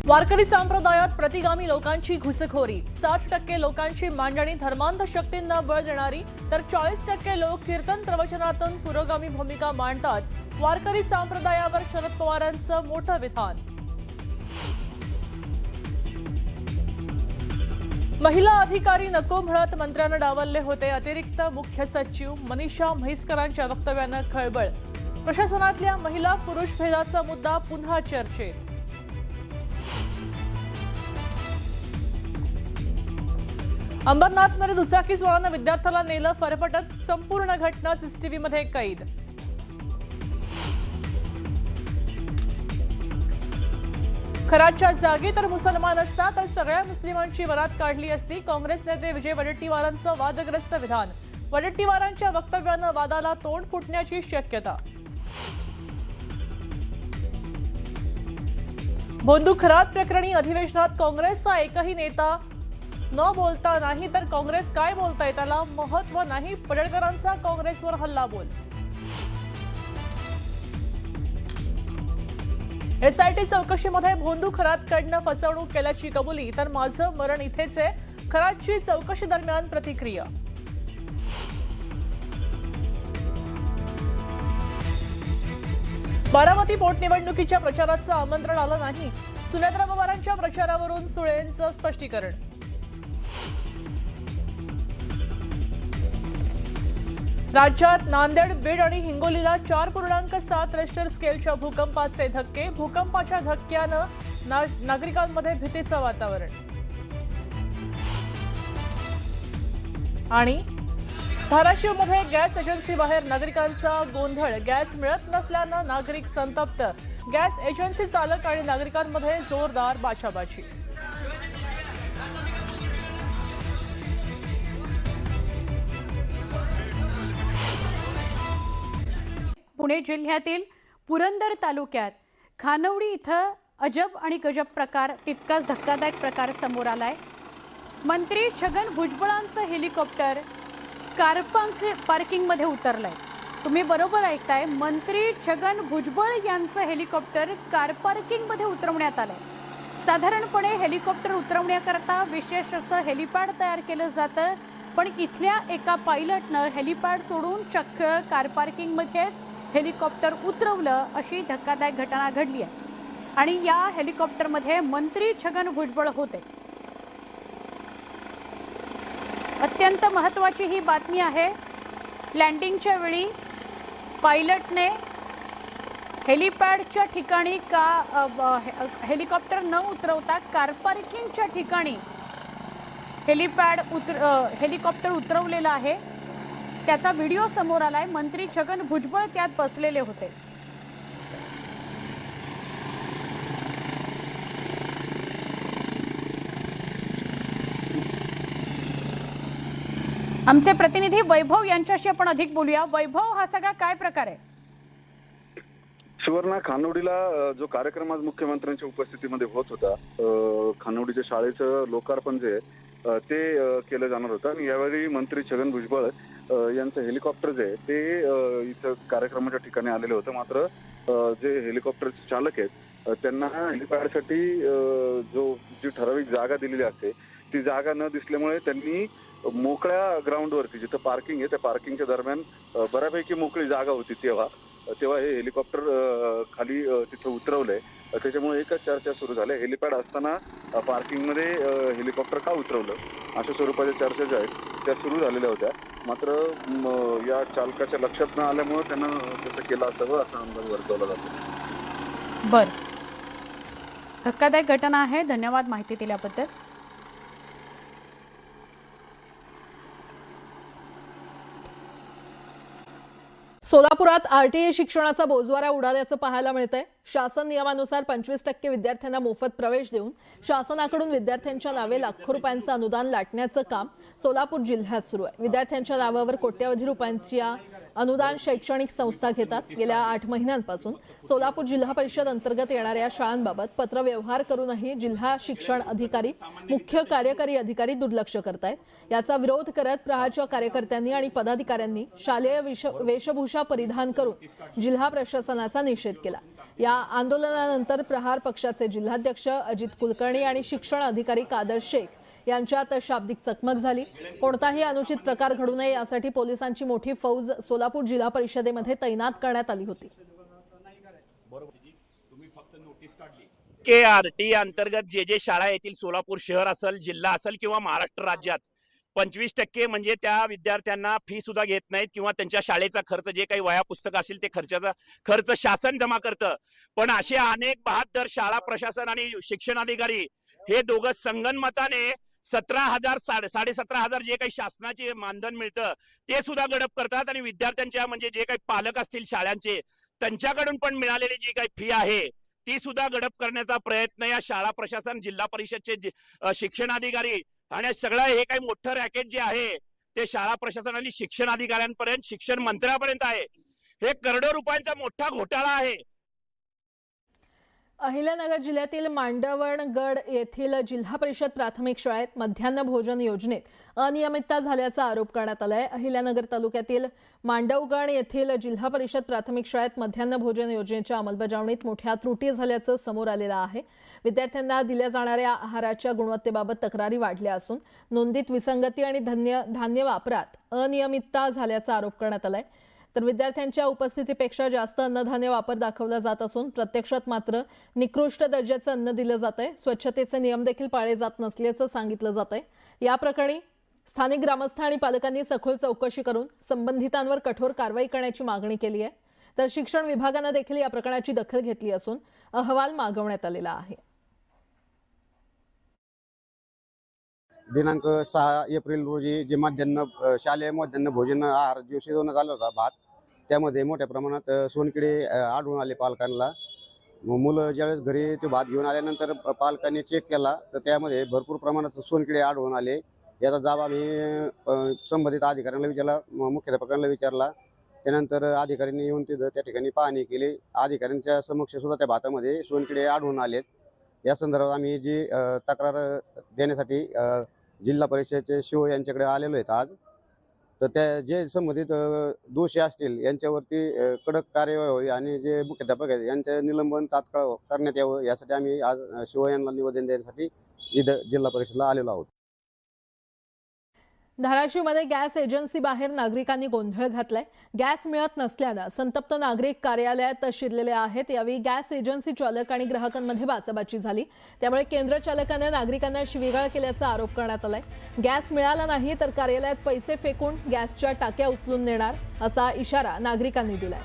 वारकरी संप्रदायात प्रतिगामी लोकांची घुसखोरी, 60% लोकांची मांडणी धर्मांध शक्तींना बळ देणारी, तर 40% लोक कीर्तन प्रवचनातून पुरोगामी भूमिका मांडतात. वारकरी संप्रदायावर शरद पवारांचं मोठं विधान. महिला अधिकारी नको म्हणत मंत्र्यांना डावलले होते. अतिरिक्त मुख्य सचिव मनीषा म्हैसकरांच्या वक्तव्यानं खळबळ. प्रशासनातल्या महिला पुरुष भेदाचा मुद्दा पुन्हा चर्चेत. अंबरनाथमध्ये दुचाकी स्वारानं विद्यार्थ्याला नेलं, फरफटत संपूर्ण घटना सीसीटीव्हीमध्ये कैद. खराच्या जागी तर मुसलमान असता तर सगळ्या मुस्लिमांची वरात काढली असती. काँग्रेस नेते विजय वडेट्टीवारांचं वादग्रस्त विधान. वडेट्टीवारांच्या वक्तव्यानं वादाला तोंड फुटण्याची शक्यता. भोंदू खरात प्रकरणी अधिवेशनात काँग्रेसचा एकही नेता न बोलता नाही, तर काँग्रेस काय बोलताय त्याला महत्व नाही. पडळकरांचा काँग्रेसवर हल्ला बोल. एसआयटी चौकशीमध्ये भोंदू खरातकडनं फसवणूक केल्याची कबुली, तर माझं मरण इथेच आहे. खरातची चौकशी दरम्यान प्रतिक्रिया. बारामती पोटनिवडणुकीच्या प्रचाराचं आमंत्रण आलं नाही. सुनेत्रा पवारांच्या प्रचारावरून सुळेंचं स्पष्टीकरण. राज्यात नांदेड, बीड आणि हिंगोलीला 4.7 रिश्टर स्केलच्या भूकंपाचे धक्के. भूकंपाच्या धक्क्यानं नागरिकांमध्ये भीतीचं वातावरण. आणि धाराशिवमध्ये गॅस एजन्सी बाहेर नागरिकांचा गोंधळ. गॅस मिळत नसल्यानं नागरिक संतप्त. गॅस एजन्सी चालक आणि नागरिकांमध्ये जोरदार बाचाबाची. पुणे जिल्ह्यातील पुरंदर तालुक्यात खानवडी इथं अजब आणि गजब प्रकार, तितकाच धक्कादायक प्रकार समोर आलाय. मंत्री छगन भुजबळांचं हेलिकॉप्टर पार्किंगमध्ये उतरलंय. तुम्ही बरोबर ऐकताय, मंत्री छगन भुजबळ यांचं हेलिकॉप्टर कार पार्किंगमध्ये उतरवण्यात आलंय. साधारणपणे हेलिकॉप्टर उतरवण्याकरता विशेष असं हेलिपॅड तयार केलं जातं, पण इथल्या एका पायलटनं हेलिपॅड सोडून चक्क कार पार्किंगमध्येच हेलिकॉप्टर उतरवलं, अशी धक्कादायक घटना घडली आहे. आणि या हेलिकॉप्टरमध्ये मंत्री छगन भुजबळ होते. अत्यंत महत्त्वाची ही बातमी आहे. लँडिंगच्या वेळी पायलटने हेलिपॅडच्या ठिकाणी हेलिकॉप्टर न उतरवता कार पार्किंगच्या ठिकाणी हेलिकॉप्टर उतरवलेलं आहे. त्याचा व्हिडिओ समोर आलाय. मंत्री छगन भुजबळ त्यात बसलेले होते. आमचे प्रतिनिधी वैभव यांच्याशी आपण अधिक बोलूया. वैभव, हा सगळा काय प्रकार आहे? सुवर्णा, खानवडीला जो कार्यक्रम आज मुख्यमंत्र्यांच्या उपस्थितीमध्ये होत होता, खानवडीच्या शाळेचं लोकार्पण जे ते केलं जाणार होतं. आणि यावेळी मंत्री छगन भुजबळ यांचं हेलिकॉप्टर जे आहे ते इथं कार्यक्रमाच्या ठिकाणी आलेलं होतं. मात्र जे हेलिकॉप्टरचे चालक आहेत त्यांना हेलिपॅडसाठी जी ठराविक जागा दिलेली असते ती जागा न दिसल्यामुळे त्यांनी मोकळ्या ग्राउंडवरती, जिथं पार्किंग आहे त्या पार्किंगच्या दरम्यान बऱ्यापैकी मोकळी जागा होती, तेव्हा हे हेलिकॉप्टर खाली तिथं उतरवलंय. त्याच्यामुळे एकच चर्चा सुरू झाल्या, हेलिपॅड असताना पार्किंगमध्ये हेलिकॉप्टर का उतरवलं, अशा स्वरूपाच्या चर्चा ज्या आहेत त्या सुरू झालेल्या होत्या. मात्र या चालकाच्या लक्षात न आल्यामुळे त्यांना तसं केलं असावं असा अंदाज वर्तवला जातो. बर, धक्कादायक घटना आहे. धन्यवाद माहिती दिल्याबद्दल. सोलापुरात आरटीई शिक्षणाचा बोजवारा उडाल्याचं पाहायला मिळतंय. शासन नियमानुसार 25% विद्यार्थ्यांना मोफत प्रवेश देऊन शासनाकडून विद्यार्थ्यांच्या नावे लाखो रुपयांचं अनुदान लाटण्याचं काम सोलापूर जिल्ह्यात सुरू आहे. विद्यार्थ्यांच्या नावावर कोट्यवधी रुपयांची अनुदान शैक्षणिक संस्था घेतात. गेल्या 8 महिन्यांपासून सोलापूर जिल्हा परिषद अंतर्गत येणाऱ्या शाळांबाबत पत्रव्यवहार करूनही जिल्हा शिक्षण अधिकारी, मुख्य कार्यकारी अधिकारी दुर्लक्ष करतायत. याचा विरोध करत प्रहारच्या कार्यकर्त्यांनी आणि पदाधिकाऱ्यांनी शालेय वेशभूषा परिधान करून जिल्हा प्रशासनाचा निषेध केला. या या आंदोलनानंतर प्रहार पक्षाचे जिल्हाध्यक्ष अजित कुलकर्णी आणि शिक्षण अधिकारी कादर शेख यांच्यात शाब्दिक चकमक झाली। कोणताही अनुचित प्रकार घडू नये यासाठी पोलिसांची मोठी फौज सोलापूर जिल्हा परिषदेमध्ये तैनात करण्यात आली होती। KRT अंतर्गत जे शाळा येतील, सोलापूर शहर असेल, जिल्हा असेल किंवा महाराष्ट्र राज्यात 25% म्हणजे त्या विद्यार्थ्यांना फी सुद्धा घेत नाहीत किंवा त्यांच्या शाळेचा खर्च जे काही वह्या पुस्तक असेल ते खर्चाचा खर्च शासन जमा करतं। पण असे अनेक बहादर शाळा प्रशासन आणि शिक्षण अधिकारी हे दोघं संगनमताने 17,000 17,500 जे काही शासनाचे मानधन मिळतं ते सुद्धा गडप करतात आणि विद्यार्थ्यांच्या म्हणजे जे काही पालक असतील शाळांचे त्यांच्याकडून पण मिळालेली जी काही फी आहे ती सुद्धा गडप करण्याचा प्रयत्न या शाळा प्रशासन, जिल्हा परिषदचे शिक्षण अधिकारी आणि सगळं हे काही मोठं रॅकेट जे आहे ते शाळा प्रशासन आणि शिक्षण अधिकाऱ्यांपर्यंत, शिक्षण मंत्र्यापर्यंत आहे। हे करोडो रुपयांचा मोठा घोटाळा आहे। अहिल्यानगर जिल्ह्यातील मांडवगड येथील जिल्हा परिषद प्राथमिक शाळेत मध्यान्ह भोजन योजनेत अनियमितता झाल्याचा आरोप करण्यात आला आहे। अहिल्यानगर तालुक्यातील मांडवगड येथील जिल्हा परिषद प्राथमिक शाळेत मध्यान्ह भोजन योजनेच्या अंमलबजावणीत मोठ्या त्रुटी झाल्याचं समोर आलेलं आहे। विद्यार्थ्यांना दिल्या जाणाऱ्या आहाराच्या गुणवत्तेबाबत तक्रारी वाढल्या असून नोंदीत विसंगती आणि धान्य वापरात अनियमितता झाल्याचा आरोप करण्यात आलाय। तर विद्यार्थ्यांच्या उपस्थितीपेक्षा जास्त अन्नधान्य वापर दाखवला जात असून प्रत्यक्षात मात्र निकृष्ट दर्जाचं अन्न दिलं जातंय। स्वच्छतेचे नियम देखील पाळले जात नसल्याचं सांगितलं जातंय। या प्रकरणी स्थानिक ग्रामस्थ आणि पालकांनी सखोल चौकशी करून संबंधितांवर कठोर कारवाई करण्याची मागणी केली आहे। तर शिक्षण विभागाने देखील या प्रकरणाची दखल घेतली असून अहवाल मागवण्यात आलेला आहे। दिनांक 6 एप्रिल रोजी जे शालेय मध्यान्ह भोजन आहार जो शिजवण्यात आला होता भात, त्यामध्ये मोठ्या प्रमाणात सोनकिडे आढळून आले पालकांना। मुलं ज्यावेळेस घरी ते भात घेऊन आल्यानंतर पालकांनी चेक केला तर त्यामध्ये भरपूर प्रमाणात सोनकिडे आढळून आले। याचा जाब आम्ही संबंधित अधिकाऱ्यांना विचारला, मुख्याध्यापकांना विचारला। त्यानंतर अधिकाऱ्यांनी येऊन तिथं त्या ठिकाणी पाहणी केली। अधिकाऱ्यांच्या समक्ष सुद्धा त्या भातामध्ये सोनकिडे आढळून आलेत। या संदर्भात आम्ही जी तक्रार देण्यासाठी जिल्हा परिषदेचे शिव यांच्याकडे आलेलो आहेत आज। तर त्या जे संबंधित दोषी असतील यांच्यावरती कडक कार्यवाही व्हावी आणि जे मुख्याध्यापक आहेत यांचे निलंबन तात्काळ करण्यात यावं यासाठी आम्ही आज शिव यांना निवेदन देण्यासाठी इथं जिल्हा परिषदेला आलेलो आहोत। धाराशिवमध्ये गॅस एजन्सी बाहेर नागरिकांनी गोंधळ घातलाय। गॅस मिळत नसल्यानं संतप्त नागरिक कार्यालयात शिरलेले आहेत। यावेळी गॅस एजन्सी चालक आणि ग्राहकांमध्ये बाचाबाची झाली। त्यामुळे केंद्र चालकाने नागरिकांना शिवीगाळ केल्याचा आरोप करण्यात आलाय। गॅस मिळाला नाही तर कार्यालयात पैसे फेकून गॅसच्या टाक्या उचलून नेणार असा इशारा नागरिकांनी दिलाय।